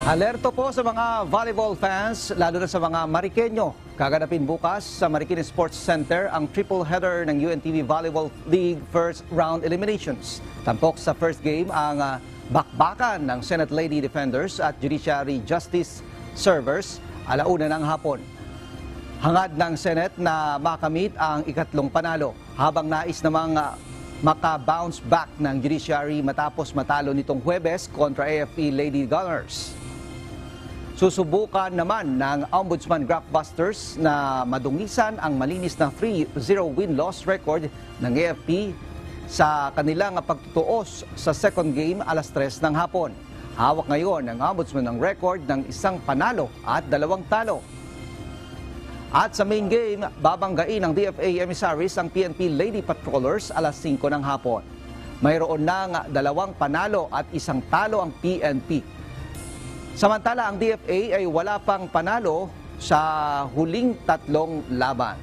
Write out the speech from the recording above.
Alerto po sa mga volleyball fans, lalo na sa mga Marikenyo. Gaganapin bukas sa Marikina Sports Center ang triple header ng UNTV Volleyball League first round eliminations. Tampok sa first game ang bakbakan ng Senate Lady Defenders at Judiciary Justice Servers alauna ng hapon. Hangad ng Senate na makamit ang ikatlong panalo, habang nais namang maka-bounce back ng Judiciary matapos matalo nitong Huwebes kontra AFP Lady Gunners. Susubukan naman ng Ombudsman Graftbusters na madungisan ang malinis na 3-0 win-loss record ng AFP sa kanilang pagtutuos sa second game alas 3 ng hapon. Hawak ngayon ng Ombudsman ng record ng isang panalo at 2 talo. At sa main game, babanggain ng DFA emissaries ang PNP Lady Patrollers alas 5 ng hapon. Mayroon ng 2 panalo at 1 talo ang PNP. Samantala, ang DFA ay wala pang panalo sa huling 3 laban.